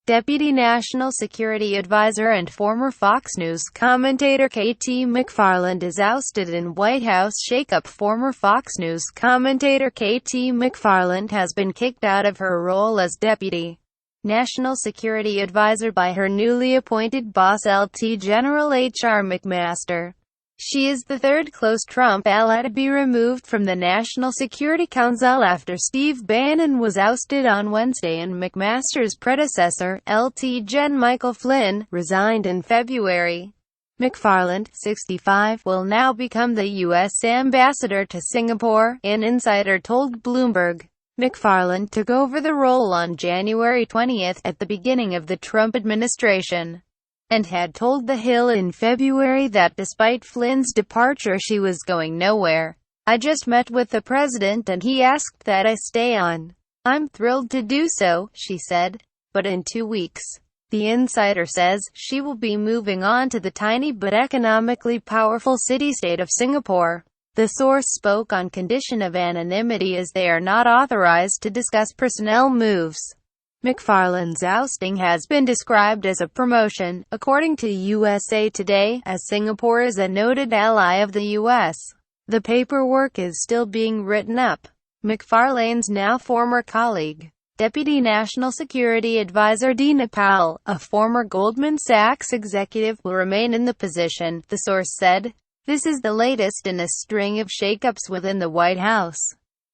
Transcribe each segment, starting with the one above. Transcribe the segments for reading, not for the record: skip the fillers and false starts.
Deputy National Security Advisor and former Fox News commentator KT MacFarland is ousted in White House shakeup. Former Fox News commentator KT MacFarland has been kicked out of her role as Deputy National Security Advisor by her newly appointed boss LT General H.R. McMaster. She is the third close Trump ally to be removed from the National Security Council after Steve Bannon was ousted on Wednesday and McMaster's predecessor, LT Gen Michael Flynn, resigned in February. MacFarland, 65, will now become the U.S. ambassador to Singapore, an insider told Bloomberg. MacFarland took over the role on January 20 at the beginning of the Trump administration, and had told The Hill in February that despite Flynn's departure she was going nowhere. "I just met with the president and he asked that I stay on. I'm thrilled to do so," she said. But in 2 weeks, the insider says, she will be moving on to the tiny but economically powerful city-state of Singapore. The source spoke on condition of anonymity as they are not authorized to discuss personnel moves. MacFarland's ousting has been described as a promotion, according to USA Today, as Singapore is a noted ally of the U.S. The paperwork is still being written up. MacFarland's now former colleague, Deputy National Security Advisor Dina Powell, a former Goldman Sachs executive, will remain in the position, the source said. This is the latest in a string of shakeups within the White House.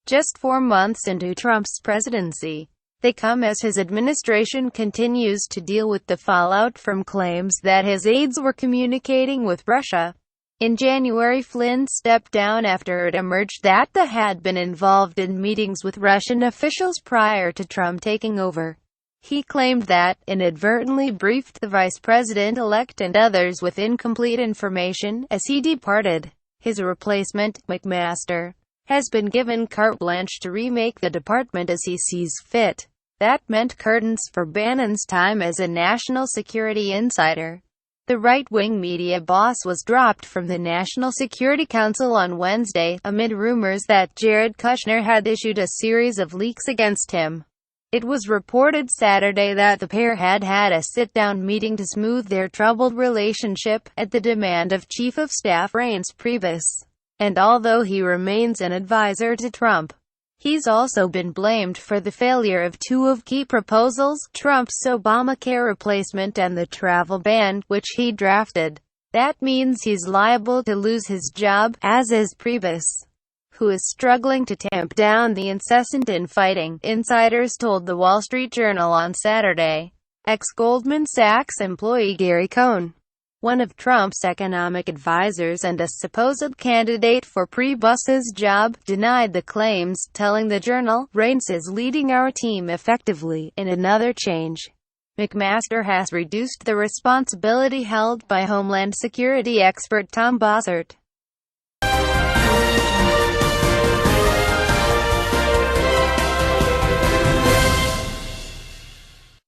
Just 4 months into Trump's presidency, they come as his administration continues to deal with the fallout from claims that his aides were communicating with Russia. In January, Flynn stepped down after it emerged that he had been involved in meetings with Russian officials prior to Trump taking over. He claimed that, inadvertently briefed the vice president-elect and others with incomplete information as he departed. His replacement, McMaster, has been given carte blanche to remake the department as he sees fit. That meant curtains for Bannon's time as a national security insider. The right-wing media boss was dropped from the National Security Council on Wednesday, amid rumors that Jared Kushner had issued a series of leaks against him. It was reported Saturday that the pair had had a sit-down meeting to smooth their troubled relationship, at the demand of Chief of Staff Reince Priebus. And although he remains an advisor to Trump, he's also been blamed for the failure of 2 of key proposals, Trump's Obamacare replacement and the travel ban, which he drafted. That means he's liable to lose his job, as is Priebus, who is struggling to tamp down the incessant infighting, insiders told The Wall Street Journal on Saturday. Ex-Goldman Sachs employee Gary Cohn, one of Trump's economic advisors and a supposed candidate for Priebus's job, denied the claims, telling the Journal, "Reince is leading our team effectively." In another change, McMaster has reduced the responsibility held by Homeland Security expert Tom Bossert.